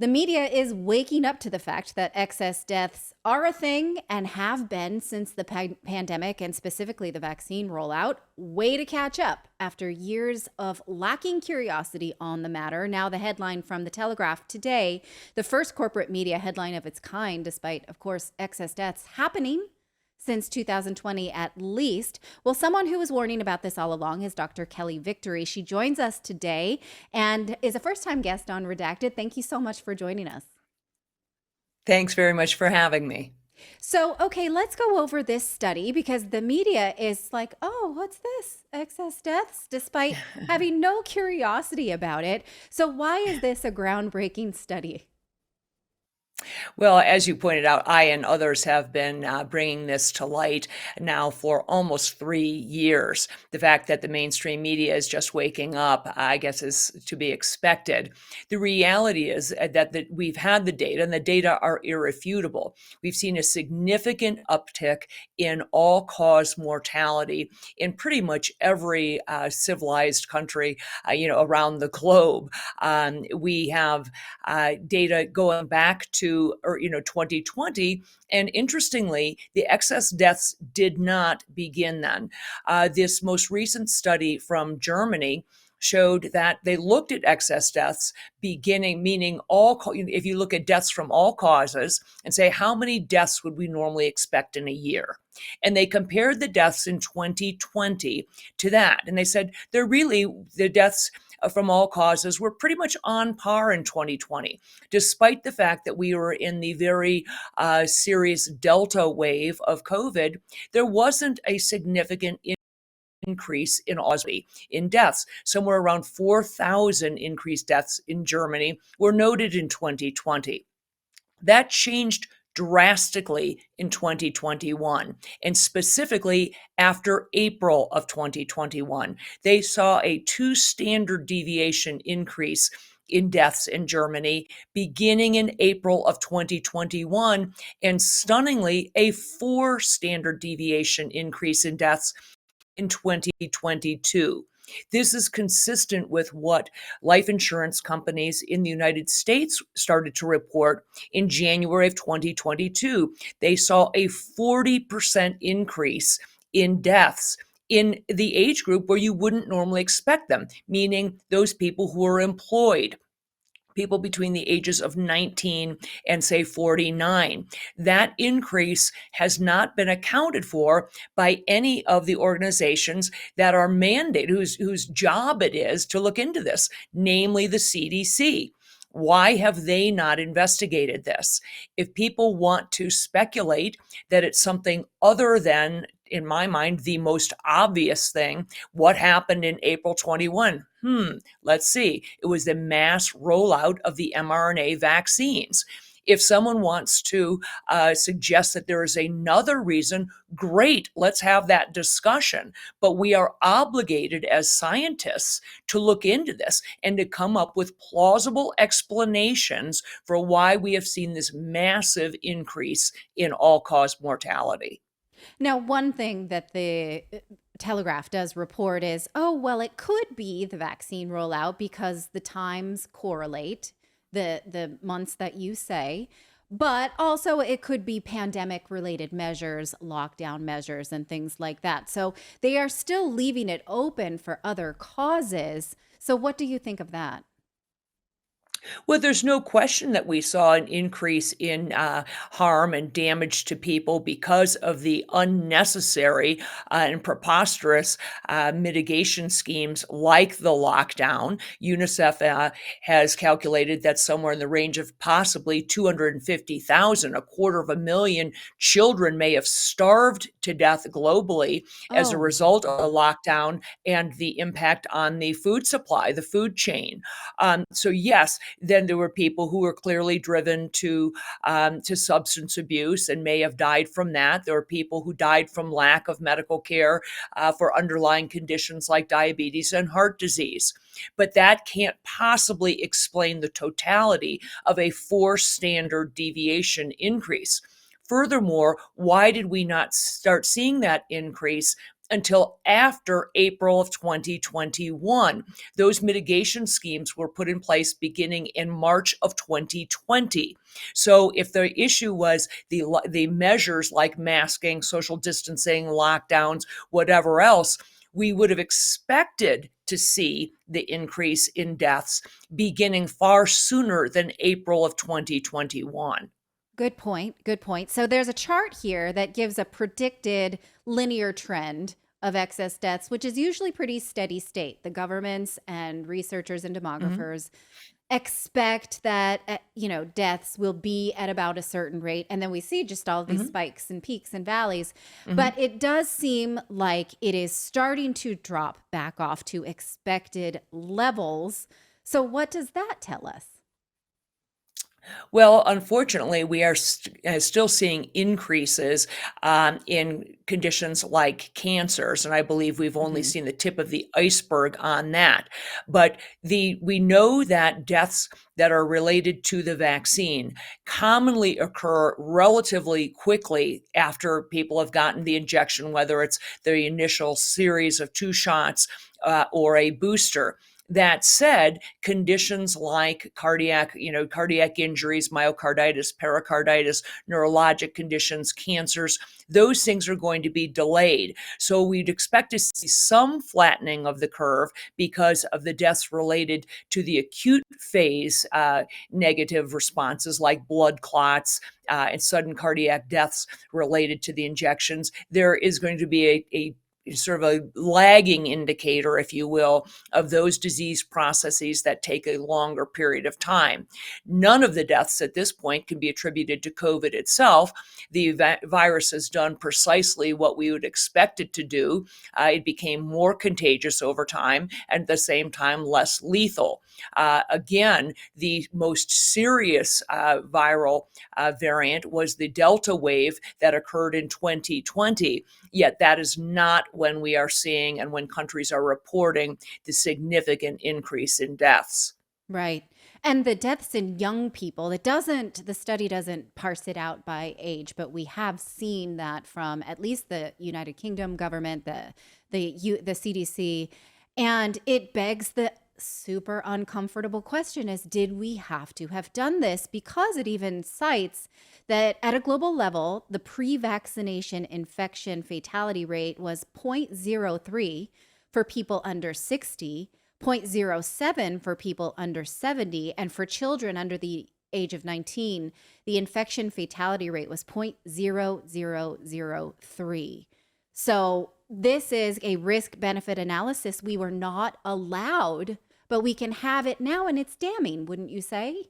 The media is waking up to the fact that excess deaths are a thing and have been since the pandemic and specifically the vaccine rollout. Way to catch up after years of lacking curiosity on the matter. Now, the headline from the Telegraph today, the first corporate media headline of its kind, despite, of course, excess deaths happening since 2020 at least. Well, someone who was warning about this all along is Dr. Kelly Victory. She joins us today and is a first-time guest on Redacted. Thank you so much for joining us. Thanks very much for having me. So, okay, let's go over this study because the media is like, oh, what's this? Excess deaths, despite having no curiosity about it. So, why is this a groundbreaking study? Well, as you pointed out, I and others have been bringing this to light now for almost 3 years. The fact that the mainstream media is just waking up, I guess, is to be expected. The reality is that we've had the data, and the data are irrefutable. We've seen a significant uptick in all-cause mortality in pretty much every civilized country, around the globe. We have data going back to 2020, and interestingly, the excess deaths did not begin then. This most recent study from Germany showed that they looked at excess deaths beginning, meaning if you look at deaths from all causes and say, how many deaths would we normally expect in a year? And they compared the deaths in 2020 to that. And they said the deaths from all causes were pretty much on par in 2020, despite the fact that we were in the very serious Delta wave of COVID. There wasn't a significant increase in deaths. Somewhere around 4,000 increased deaths in Germany were noted in 2020. That changed drastically in 2021, and specifically after April of 2021. They saw a 2 standard deviation increase in deaths in Germany beginning in April of 2021, and stunningly, a 4 standard deviation increase in deaths in 2022. This is consistent with what life insurance companies in the United States started to report in January of 2022. They saw a 40% increase in deaths in the age group where you wouldn't normally expect them, meaning those people who are employed, people between the ages of 19 and say 49. That increase has not been accounted for by any of the organizations that are mandated, whose job it is to look into this, namely the CDC. Why have they not investigated this? If people want to speculate that it's something other than, in my mind, the most obvious thing, what happened in April 21? Let's see. It was the mass rollout of the mRNA vaccines. If someone wants to suggest that there is another reason, great, let's have that discussion. But we are obligated as scientists to look into this and to come up with plausible explanations for why we have seen this massive increase in all-cause mortality. Now, one thing that the Telegraph does report is, oh, well, it could be the vaccine rollout because the times correlate, the months that you say, but also it could be pandemic related measures, lockdown measures, and things like that. So they are still leaving it open for other causes. So what do you think of that? Well, there's no question that we saw an increase in harm and damage to people because of the unnecessary and preposterous mitigation schemes like the lockdown. UNICEF has calculated that somewhere in the range of possibly 250,000, 250,000 children may have starved to death globally as a Oh, result of the lockdown and the impact on the food supply, the food chain. So yes, then there were people who were clearly driven to substance abuse and may have died from that. There were people who died from lack of medical care for underlying conditions like diabetes and heart disease. But that can't possibly explain the totality of a 4 standard deviation increase. Furthermore, why did we not start seeing that increase until after April of 2021. Those mitigation schemes were put in place beginning in March of 2020. So if the issue was the measures like masking, social distancing, lockdowns, whatever else, we would have expected to see the increase in deaths beginning far sooner than April of 2021. Good point. Good point. So there's a chart here that gives a predicted linear trend of excess deaths, which is usually pretty steady state. The governments and researchers and Mhm. demographers expect that deaths will be at about a certain rate, and then we see just all of these Mhm. spikes and peaks and valleys. Mhm. But it does seem like it is starting to drop back off to expected levels. So what does that tell us? Well, unfortunately, we are still seeing increases in conditions like cancers, and I believe we've only Mhm. seen the tip of the iceberg on that. But we know that deaths that are related to the vaccine commonly occur relatively quickly after people have gotten the injection, whether it's the initial series of 2 shots or a booster. That said, conditions like cardiac injuries, myocarditis, pericarditis, neurologic conditions, cancers, those things are going to be delayed. So we'd expect to see some flattening of the curve because of the deaths related to the acute phase negative responses like blood clots and sudden cardiac deaths related to the injections. There is going to be a sort of a lagging indicator, if you will, of those disease processes that take a longer period of time. None of the deaths at this point can be attributed to COVID itself. The virus has done precisely what we would expect it to do. It became more contagious over time and at the same time less lethal. Again, the most serious viral variant was the Delta wave that occurred in 2020. Yet that is not when we are seeing and when countries are reporting the significant increase in deaths. Right. And the deaths in young people, the study doesn't parse it out by age, but we have seen that from at least the United Kingdom government, the CDC, and it begs the super uncomfortable question is, did we have to have done this? Because it even cites that at a global level, the pre-vaccination infection fatality rate was 0.03 for people under 60, 0.07 for people under 70, and for children under the age of 19, the infection fatality rate was 0.0003. So this is a risk benefit analysis we were not allowed, but we can have it now, and it's damning, wouldn't you say?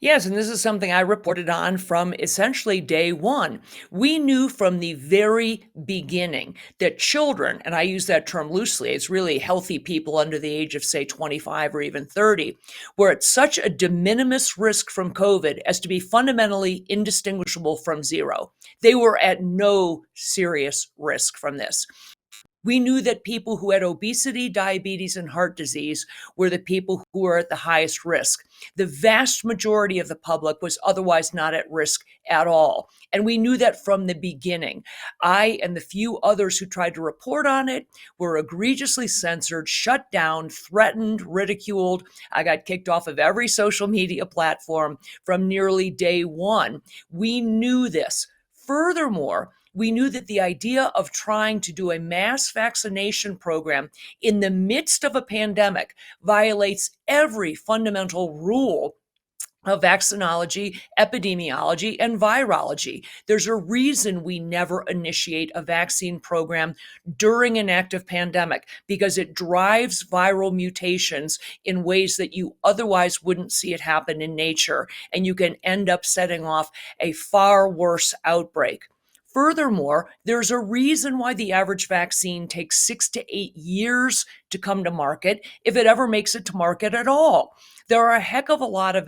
Yes, and this is something I reported on from essentially day one. We knew from the very beginning that children, and I use that term loosely, it's really healthy people under the age of, say, 25 or even 30, were at such a de minimis risk from COVID as to be fundamentally indistinguishable from zero. They were at no serious risk from this. We knew that people who had obesity, diabetes, and heart disease were the people who were at the highest risk. The vast majority of the public was otherwise not at risk at all. And we knew that from the beginning. I and the few others who tried to report on it were egregiously censored, shut down, threatened, ridiculed. I got kicked off of every social media platform from nearly day one. We knew this. Furthermore, we knew that the idea of trying to do a mass vaccination program in the midst of a pandemic violates every fundamental rule of vaccinology, epidemiology, and virology. There's a reason we never initiate a vaccine program during an active pandemic because it drives viral mutations in ways that you otherwise wouldn't see it happen in nature, and you can end up setting off a far worse outbreak. Furthermore, there's a reason why the average vaccine takes 6 to 8 years to come to market, if it ever makes it to market at all. There are a heck of a lot of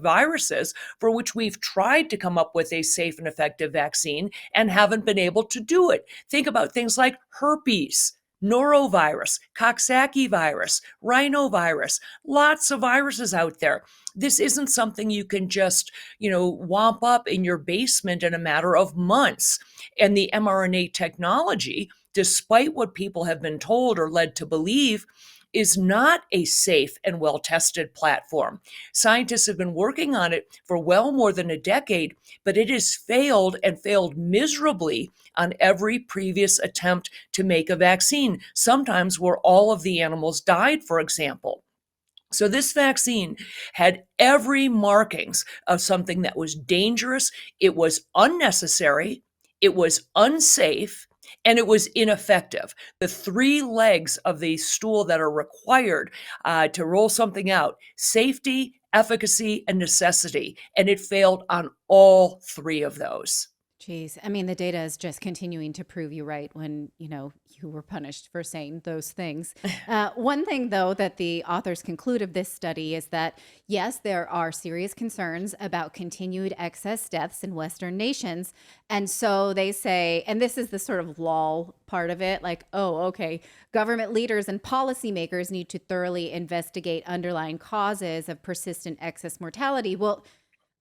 viruses for which we've tried to come up with a safe and effective vaccine and haven't been able to do it. Think about things like herpes, norovirus, Coxsackie virus, rhinovirus, lots of viruses out there. This isn't something you can just, womp up in your basement in a matter of months. And the mRNA technology despite what people have been told or led to believe, is not a safe and well tested platform. Scientists have been working on it for well more than a decade, but it has failed and failed miserably on every previous attempt to make a vaccine, sometimes where all of the animals died, for example. So this vaccine had every markings of something that was dangerous, it was unnecessary, it was unsafe, and it was ineffective. The three legs of the stool that are required to roll something out: safety, efficacy, and necessity. And it failed on all three of those. Geez, I mean, the data is just continuing to prove you right when, you were punished for saying those things. One thing, though, that the authors conclude of this study is that, yes, there are serious concerns about continued excess deaths in Western nations. And so they say, and this is the sort of lol part of it, like, oh, okay, government leaders and policymakers need to thoroughly investigate underlying causes of persistent excess mortality. Well,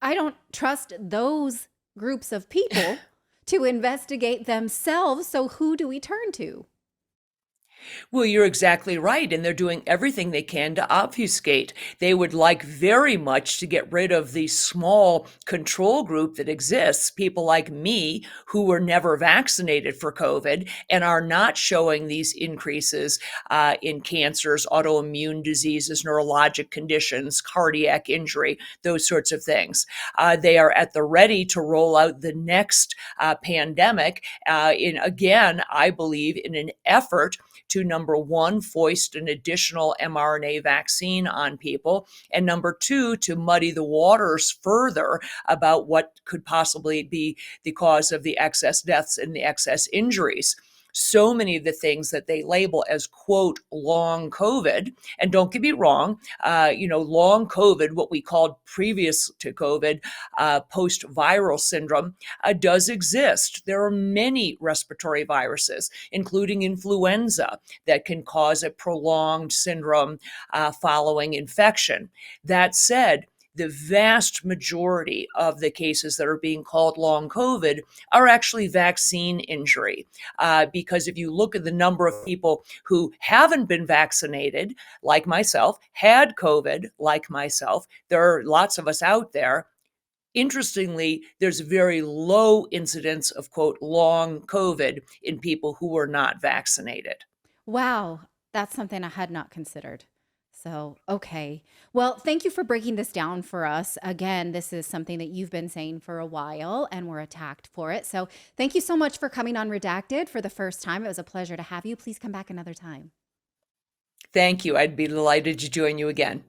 I don't trust those groups of people to investigate themselves. So who do we turn to? Well, you're exactly right. And they're doing everything they can to obfuscate. They would like very much to get rid of the small control group that exists, people like me who were never vaccinated for COVID and are not showing these increases in cancers, autoimmune diseases, neurologic conditions, cardiac injury, those sorts of things. They are at the ready to roll out the next pandemic again, I believe, in an effort to, number one, foist an additional mRNA vaccine on people, and number two, to muddy the waters further about what could possibly be the cause of the excess deaths and the excess injuries. So many of the things that they label as, quote, long COVID, and don't get me wrong, long COVID, what we called previous to COVID, post-viral syndrome, does exist. There are many respiratory viruses, including influenza, that can cause a prolonged syndrome following infection. That said, the vast majority of the cases that are being called long COVID are actually vaccine injury. Because if you look at the number of people who haven't been vaccinated, like myself, had COVID, like myself, there are lots of us out there. Interestingly, there's very low incidence of, quote, long COVID in people who were not vaccinated. Wow, that's something I had not considered. So, okay. Well, thank you for breaking this down for us. Again, this is something that you've been saying for a while and we're attacked for it. So, thank you so much for coming on Redacted for the first time. It was a pleasure to have you. Please come back another time. Thank you. I'd be delighted to join you again.